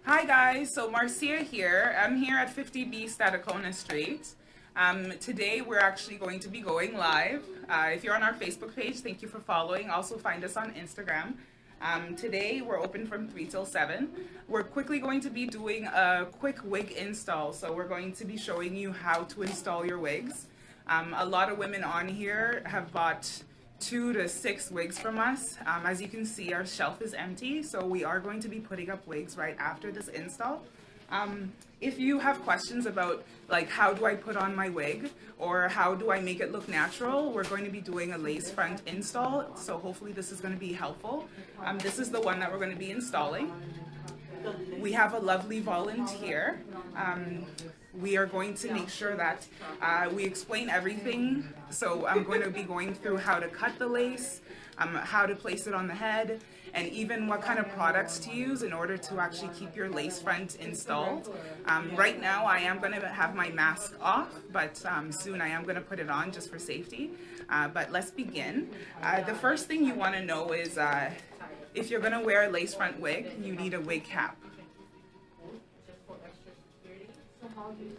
Hi guys, so Marcia here. I'm here at 50b Stadacona Street. Today we're actually going to be going live. If you're on our Facebook page, thank you for following. Also find us on Instagram. Today we're open from 3 till 7. We're quickly going to be doing a quick wig install. So we're going to be showing you how to install your wigs. A lot of women on here have bought 2 to 6 wigs from us. As you can see, our shelf is empty, so we are going to be putting up wigs right after this install. If you have questions about like how do I put on my wig or how do I make it look natural, we're going to be doing a lace front install, so hopefully this is going to be helpful. This is the one that we're going to be installing. We have a lovely volunteer. We are going to make sure that we explain everything. So I'm going to be going through how to cut the lace, how to place it on the head, and even what kind of products to use in order to actually keep your lace front installed. Right now I am going to have my mask off, but soon I am going to put it on just for safety. But let's begin. The first thing you want to know is if you're going to wear a lace front wig, you need a wig cap.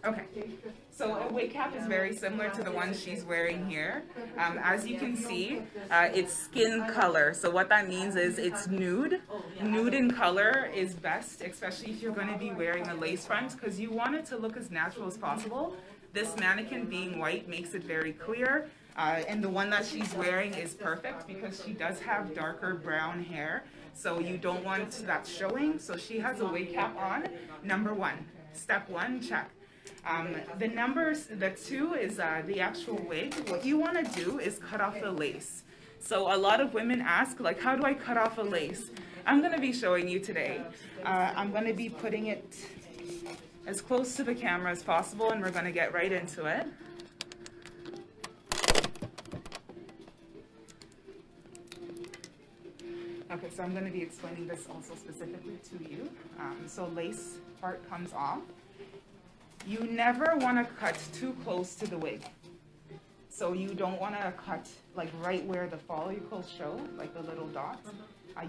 Okay, so a wig cap is very similar to the one she's wearing here. As you can see, it's skin color. So what that means is it's nude. Nude in color is best, especially if you're going to be wearing a lace front, because you want it to look as natural as possible. This mannequin being white makes it very clear. And the one that she's wearing is perfect because she does have darker brown hair. So you don't want that showing. So she has a wig cap on. Number 1. Step 1, check. The 2 is the actual wig. What you want to do is cut off the lace. So a lot of women ask, like, how do I cut off a lace? I'm going to be showing you today. I'm going to be putting it as close to the camera as possible, and we're going to get right into it. Okay, so I'm going to be explaining this also specifically to you. So lace part comes off. You never want to cut too close to the wig. So you don't want to cut like right where the follicles show, like the little dots.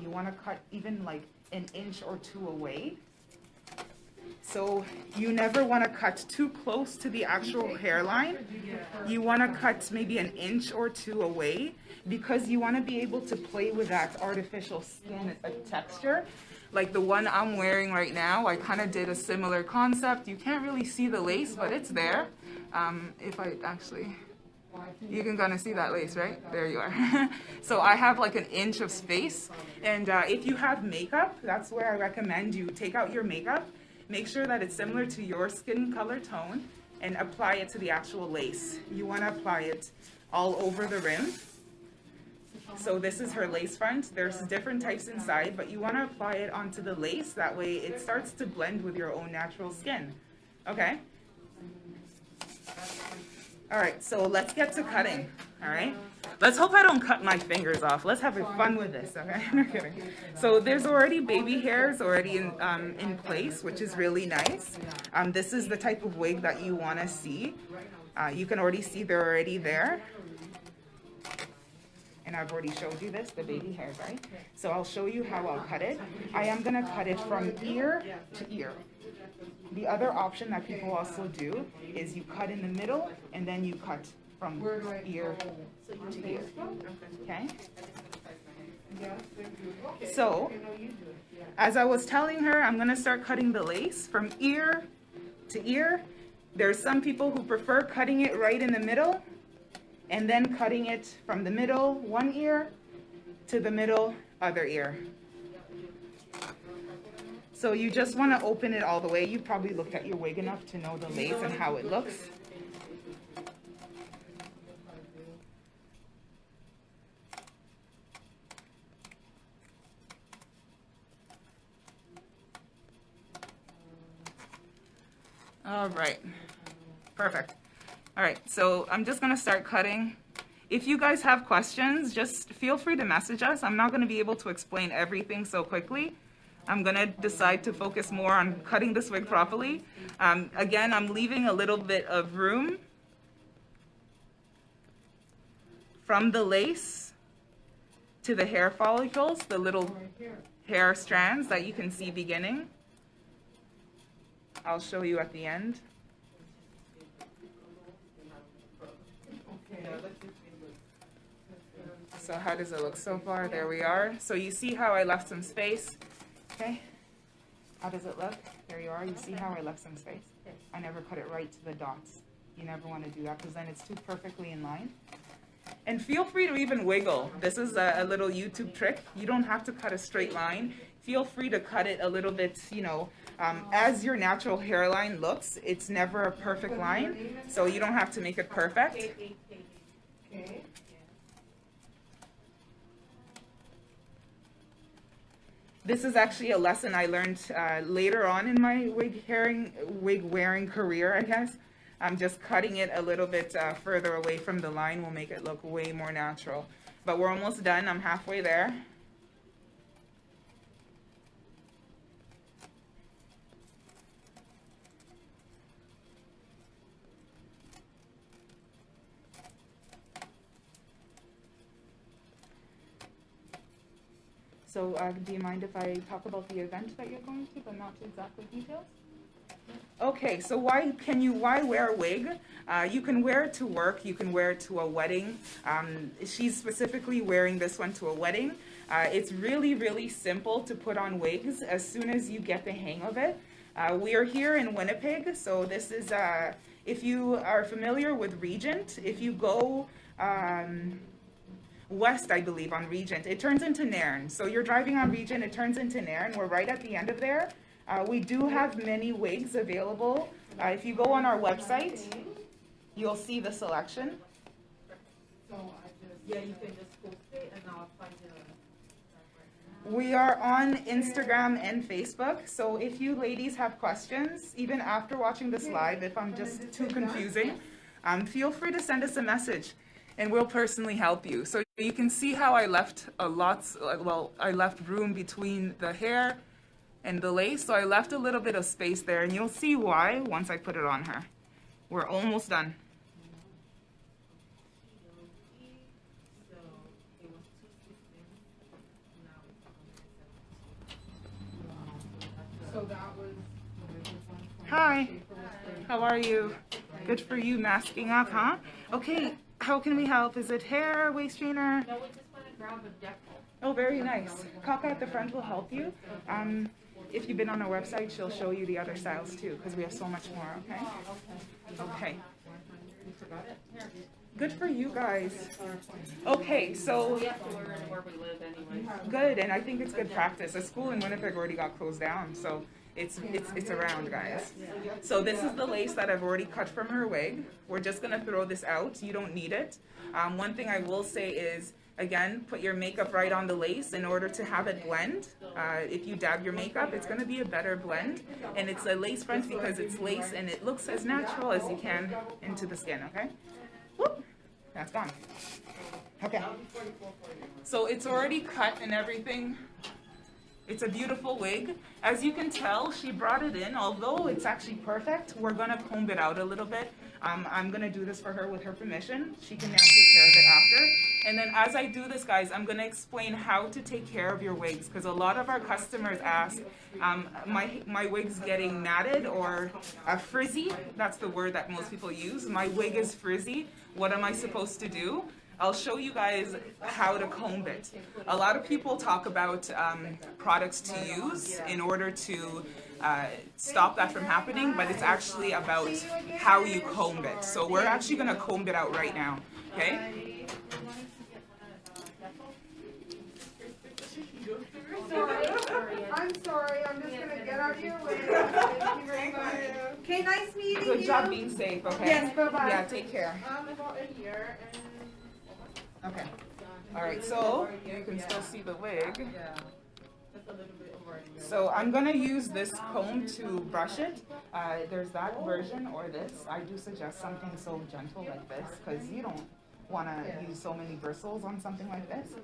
You want to cut even like an inch or 2 away. So you never want to cut too close to the actual hairline. You want to cut maybe an inch or 2 away because you want to be able to play with that artificial skin texture. Like the one I'm wearing right now, I kind of did a similar concept. You can't really see the lace, but it's there. If I actually, you can kind of see that lace, right? There you are. So I have like an inch of space. And if you have makeup, that's where I recommend you take out your makeup. Make sure that it's similar to your skin color tone and apply it to the actual lace. You want to apply it all over the rim. So this is her lace front. There's different types inside, but you want to apply it onto the lace. That way it starts to blend with your own natural skin. Okay? All right, so let's get to cutting. All right? Let's hope I don't cut my fingers off. Let's have fun with this, okay? No kidding. So there's already baby hairs already in place, which is really nice. This is the type of wig that you want to see. You can already see they're already there. And I've already showed you this, the baby hairs, right? So I'll show you how I'll cut it. I am going to cut it from ear to ear. The other option that people also do is you cut in the middle and then you cut from ear to ear. Okay? So, as I was telling her, I'm going to start cutting the lace from ear to ear. There's some people who prefer cutting it right in the middle and then cutting it from the middle, one ear, to the middle, other ear. So you just want to open it all the way. You probably looked at your wig enough to know the lace and how it looks. All right, perfect. All right, so I'm just gonna start cutting. If you guys have questions, just feel free to message us. I'm not gonna be able to explain everything so quickly. I'm gonna decide to focus more on cutting this wig properly. Again, I'm leaving a little bit of room from the lace to the hair follicles, the little hair strands that you can see beginning. I'll show you at the end. So how does it look so far? There we are. So you see how I left some space, okay? How does it look? There you are. You see how I left some space? I never cut it right to the dots. You never want to do that because then it's too perfectly in line. And feel free to even wiggle. This is a little YouTube trick. You don't have to cut a straight line. Feel free to cut it a little bit, you know, as your natural hairline looks. It's never a perfect line, so you don't have to make it perfect. Okay. This is actually a lesson I learned later on in my wig wearing career, I guess. I'm just cutting it a little bit further away from the line will make it look way more natural. But we're almost done. I'm halfway there. So do you mind if I talk about the event that you're going to, but not exactly details? Okay, so why wear a wig? You can wear it to work, you can wear it to a wedding. She's specifically wearing this one to a wedding. It's really, really simple to put on wigs as soon as you get the hang of it. We are here in Winnipeg, so this is, if you are familiar with Regent, if you go west, I believe, on Regent, it turns into Nairn. So you're driving on Regent, it turns into Nairn. We're right at the end of there. We do have many wigs available. If you go on our website, you'll see the selection. Yeah, you can just post it and I'll find it. We are on Instagram and Facebook, so if you ladies have questions, even after watching this live, if I'm just too confusing, feel free to send us a message and we'll personally help you. So you can see how I left I left room between the hair and the lace, so I left a little bit of space there, and you'll see why once I put it on her. We're almost done. Hi, how are you? Good for you, masking up, huh? Okay, how can we help? Is it hair, waist trainer? No, we just want to grab a deco. Oh, very nice. Kaka at the front will help you. If you've been on our website, she'll show you the other styles too, because we have so much more, okay? Okay. Good for you guys. Okay, so We have to learn where we live anyway. good, and I think it's good practice. A school in Winnipeg already got closed down, so it's around, guys. So this is the lace that I've already cut from her wig. We're just gonna throw this out. You don't need it. One thing I will say is, again, put your makeup right on the lace in order to have it blend. If you dab your makeup, it's going to be a better blend. And it's a lace front because it's lace and it looks as natural as you can into the skin, okay? Whoop, that's gone. Okay. So it's already cut and everything. It's a beautiful wig. As you can tell, she brought it in. Although it's actually perfect, we're going to comb it out a little bit. I'm going to do this for her with her permission. She can now take care of it after. And then as I do this, guys, I'm going to explain how to take care of your wigs, because a lot of our customers ask, my wig's getting matted or frizzy. That's the word that most people use. My wig is frizzy. What am I supposed to do? I'll show you guys how to comb it. A lot of people talk about products to use in order to stop that from happening, but it's actually about how you comb it. So we're actually going to comb it out right now, okay? I'm sorry, I'm just going to get out of your way. Thank you very much. Okay, nice meeting you. Good job being safe, okay? Yes, bye-bye. Yeah, take care. About a year and... Okay. All right, so you can still see the wig. So I'm going to use this comb to brush it. There's that version or this. I do suggest something so gentle like this because you don't want to use so many bristles on something like this,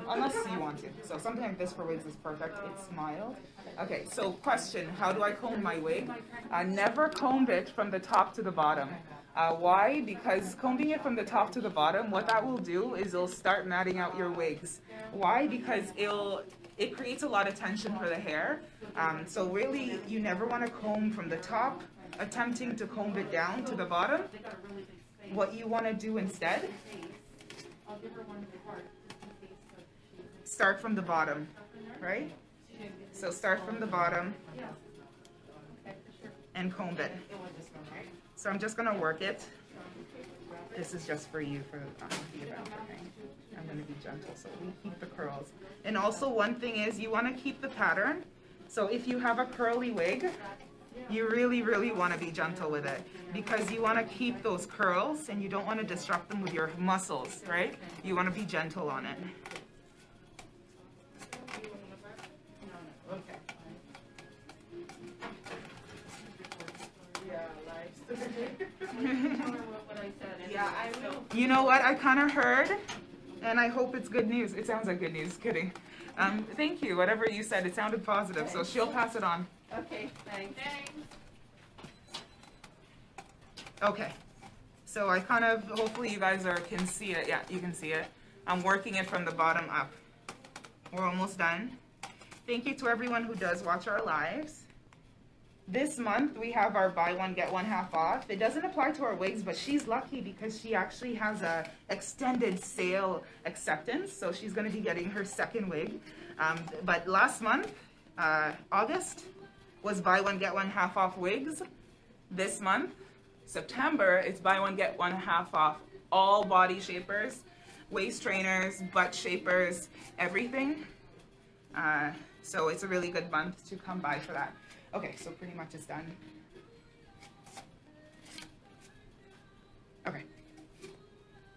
unless you want to. So something like this for wigs is perfect. It's mild. Okay, so question, how do I comb my wig? Never comb it from the top to the bottom. Why? Because combing it from the top to the bottom, what that will do is it'll start matting out your wigs. Why? Because it creates a lot of tension for the hair. So really, you never want to comb from the top, attempting to comb it down to the bottom. What you want to do instead, start from the bottom, right? So start from the bottom and comb it. So I'm just going to work it. This is just for you for the event, okay? I'm going to be gentle so we keep the curls. And also one thing is you want to keep the pattern. So if you have a curly wig, you really, really want to be gentle with it because you want to keep those curls and you don't want to disrupt them with your muscles, right? You want to be gentle on it. Okay. Yeah, I will. You know what? I kind of heard, and I hope it's good news. It sounds like good news. Kidding. Thank you. Whatever you said, it sounded positive, so she'll pass it on. Okay, thanks. Okay. So I kind of, hopefully you guys can see it. Yeah, you can see it. I'm working it from the bottom up. We're almost done. Thank you to everyone who does watch our lives. This month we have our buy one get one half off. It doesn't apply to our wigs, but she's lucky because she actually has a extended sale acceptance, so she's going to be getting her second wig. But last month, August, was buy one get one half off wigs. This month, September, it's buy one get one half off all body shapers, waist trainers, butt shapers, everything. So it's a really good month to come by for that. Okay, so pretty much it's done. Okay.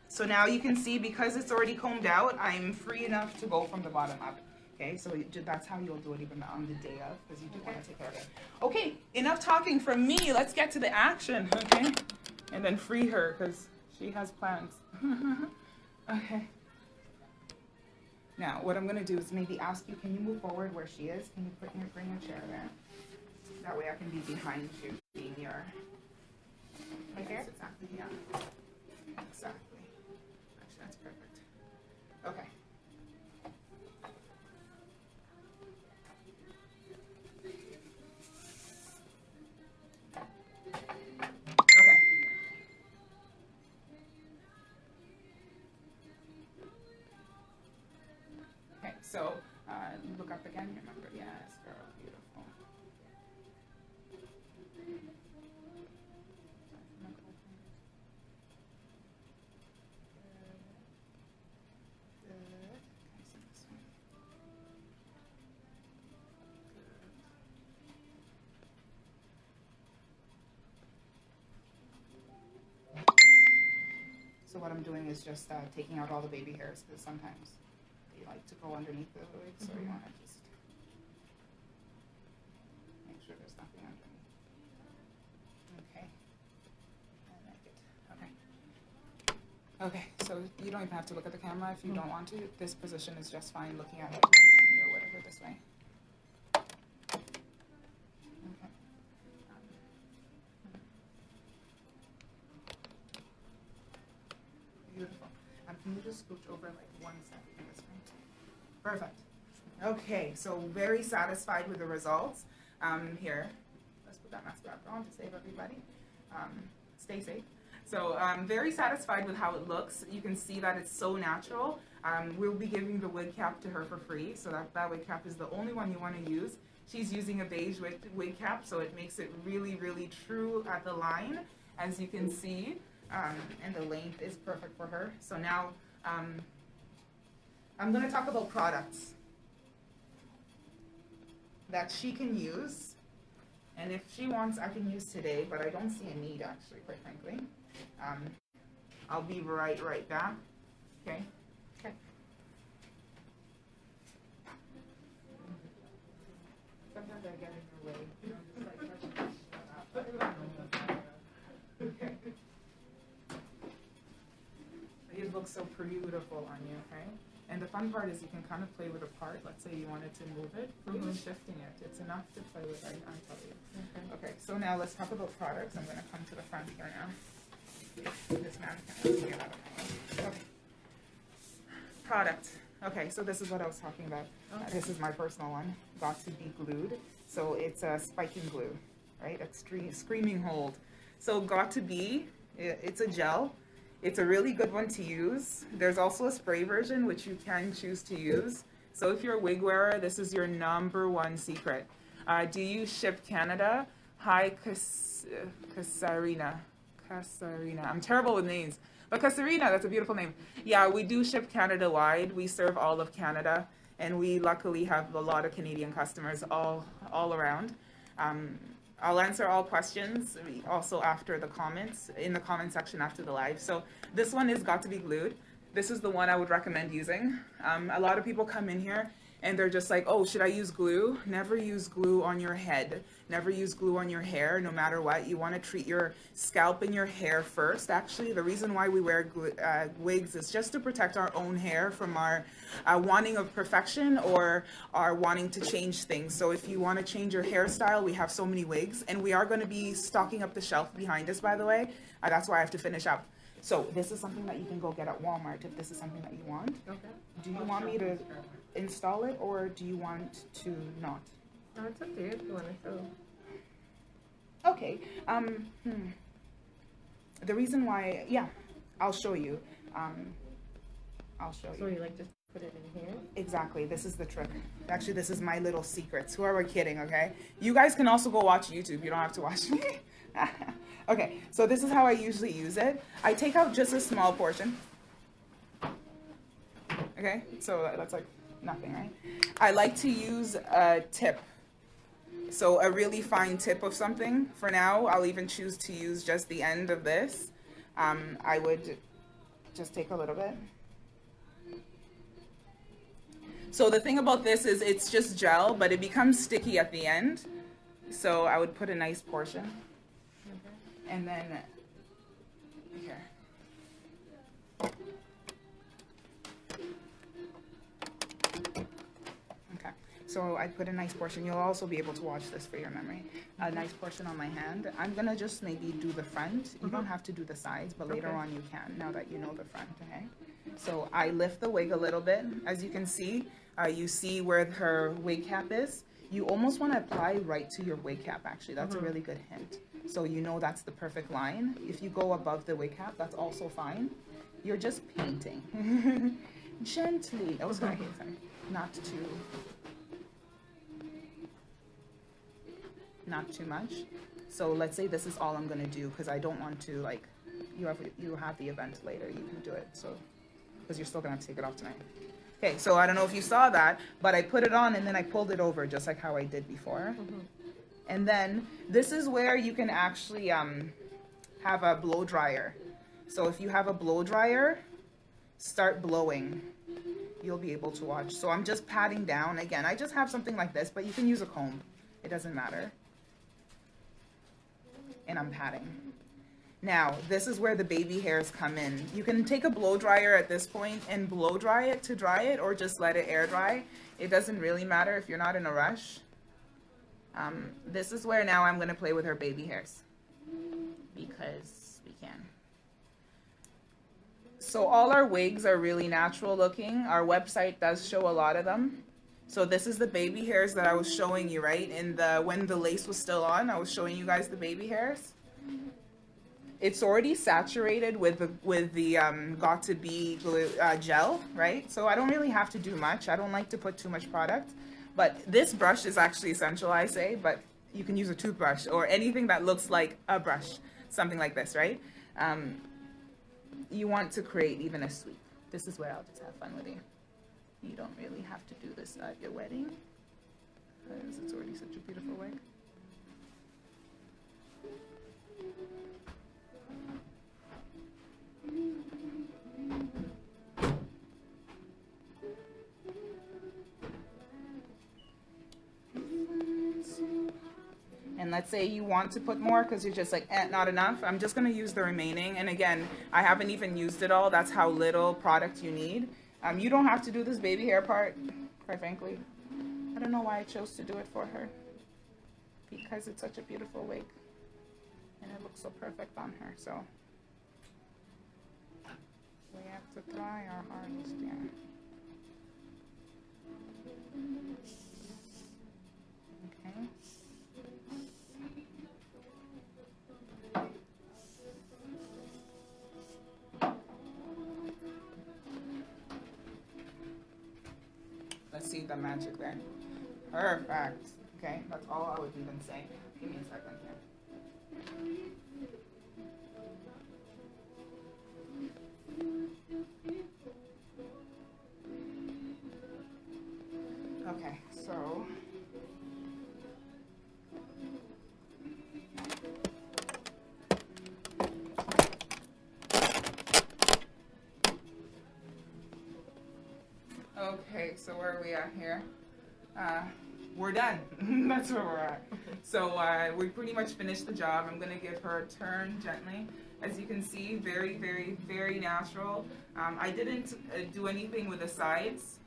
So now you can see because it's already combed out, I'm free enough to go from the bottom up. Okay, so that's how you'll do it even on the day of, because you do want to take care of it. Okay, enough talking from me. Let's get to the action, okay? And then free her, because she has plans. Okay. Now, what I'm going to do is maybe ask you, can you move forward where she is? Can you bring your chair there? That way I can be behind you, being your... Right here? Exactly, yeah. Exactly. Actually, that's perfect. Okay. Okay, so look up again, remember, yes, girl, beautiful. So what I'm doing is just taking out all the baby hairs because sometimes they like to go underneath the wig, so you want to just make sure there's nothing underneath. Okay. I like it. Okay. Okay, so you don't even have to look at the camera if you don't want to. This position is just fine looking at like my tummy or whatever this way. Okay. Beautiful. Can you just scooch over like 1 second this way? Perfect. Okay, so very satisfied with the results. Here, let's put that mask back on to save everybody. Stay safe. So I'm very satisfied with how it looks. You can see that it's so natural. We'll be giving the wig cap to her for free, so that wig cap is the only one you want to use. She's using a beige wig cap, so it makes it really, really true at the line, as you can see. And the length is perfect for her. So now I'm going to talk about products that she can use. And if she wants, I can use today, but I don't see a need actually, quite frankly. I'll be right back. Okay? Okay. Sometimes I get in her way. You know, okay. It looks so beautiful on you, okay? And the fun part is you can kind of play with a part. Let's say you wanted to move it, even shifting it. It's enough to play with, I tell you. Okay, so now let's talk about products. I'm going to come to the front here now. This mannequin, let's get out of my way. Okay. Product. Okay, so this is what I was talking about. This is my personal one. Got to be glued. So it's a spiking glue, right? Extreme screaming hold. So got to be, it's a gel. It's a really good one to use. There's also a spray version which you can choose to use. So if you're a wig wearer, this is your #1 secret. Do you ship Canada? Hi, Kasarina. I'm terrible with names. But Kasarina, that's a beautiful name. Yeah, we do ship Canada-wide. We serve all of Canada. And we luckily have a lot of Canadian customers all around. I'll answer all questions also after the comments, in the comment section after the live. So this one is got to be glued. This is the one I would recommend using. A lot of people come in here and they're just like, oh, should I use glue? Never use glue on your head. Never use glue on your hair, no matter what. You want to treat your scalp and your hair first. Actually, the reason why we wear wigs is just to protect our own hair from our wanting of perfection or our wanting to change things. So if you want to change your hairstyle, we have so many wigs, and we are going to be stocking up the shelf behind us, by the way. That's why I have to finish up. So this is something that you can go get at Walmart if this is something that you want. Okay. Do you want me to install it, or do you want to not? No, it's up to you if you want to show. Okay. The reason why, yeah, I'll show you. I'll show So you. you like just put it in here? Exactly. This is the trick. Actually, this is my little secrets. Who are we kidding, okay? You guys can also go watch YouTube. You don't have to watch me. Okay, so this is how I usually use it. I take out just a small portion. Okay, so that's like nothing, right? I like to use a tip. So a really fine tip of something. For now, I'll even choose to use just the end of this. I would just take a little bit. So the thing about this is it's just gel, but it becomes sticky at the end. So I would put a nice portion. And then here. Okay, so I put a nice portion. You'll also be able to watch this for your memory. A nice portion on my hand. I'm gonna just maybe do the front. You don't have to do the sides, but later on you can, now that you know the front, okay? So I lift the wig a little bit. As you can see, you see where her wig cap is. You almost want to apply right to your wig cap, actually. That's a really good hint. So you know that's the perfect line. If you go above the wig cap, that's also fine. You're just painting. Gently. Oh, sorry. Not too much. So let's say this is all I'm going to do, because I don't want to, like, you have the event later. You can do it, so, because you're still going to have to take it off tonight. Okay, so I don't know if you saw that, but I put it on and then I pulled it over just like how I did before. And then this is where you can actually have a blow dryer. So if you have a blow dryer, start blowing. You'll be able to watch. So I'm just patting down. Again, I just have something like this, but you can use a comb. It doesn't matter. And I'm patting. Now, this is where the baby hairs come in. You can take a blow dryer at this point and blow dry it to dry it, or just let it air dry. It doesn't really matter if you're not in a rush. This is where now I'm going to play with her baby hairs, because we can. So all our wigs are really natural looking. Our website does show a lot of them. So this is the baby hairs that I was showing you, right? When the lace was still on, I was showing you guys the baby hairs. It's already saturated with the Got to Be gel, right? So I don't really have to do much. I don't like to put too much product. But this brush is actually essential, I say, but you can use a toothbrush or anything that looks like a brush, something like this, right? You want to create even a sweep. This is where I'll just have fun with you. You don't really have to do this at your wedding, because it's already such a beautiful wig. And let's say you want to put more because you're just like, not enough. I'm just going to use the remaining. And again, I haven't even used it all. That's how little product you need. You don't have to do this baby hair part, quite frankly. I don't know why I chose to do it for her, because it's such a beautiful wig. And it looks so perfect on her, so. We have to try our hardest, yeah. see the magic there. Perfect. Okay, that's all I would even say. Give me a second here. Okay, so okay, so where are we at here? We're done. That's where we're at. So we pretty much finished the job. I'm gonna give her a turn gently. As you can see, very, very, very natural. I didn't do anything with the sides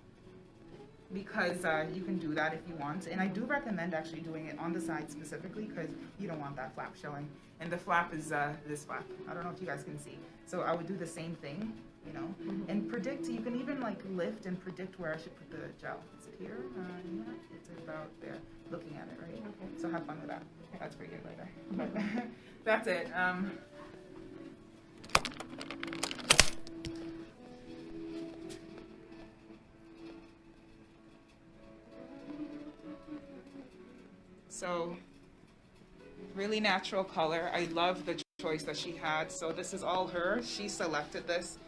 because you can do that if you want. And I do recommend actually doing it on the side specifically because you don't want that flap showing. And the flap is this flap. I don't know if you guys can see. So I would do the same thing, you know, and predict. You can even like lift and predict where I should put the gel. Is it here? Yeah, it's about there. Looking at it, right? Okay. So have fun with that. That's pretty good later. But that's it. So really natural color. I love the choice that she had. So this is all her. She selected this.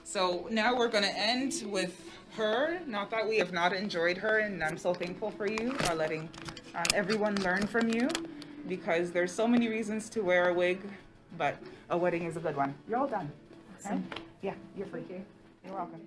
So now we're going to end with her. Not that we have not enjoyed her, and I'm so thankful for you for letting everyone learn from you, because there's so many reasons to wear a wig, but a wedding is a good one. You're all done. Okay? Yeah, you're free. You're welcome.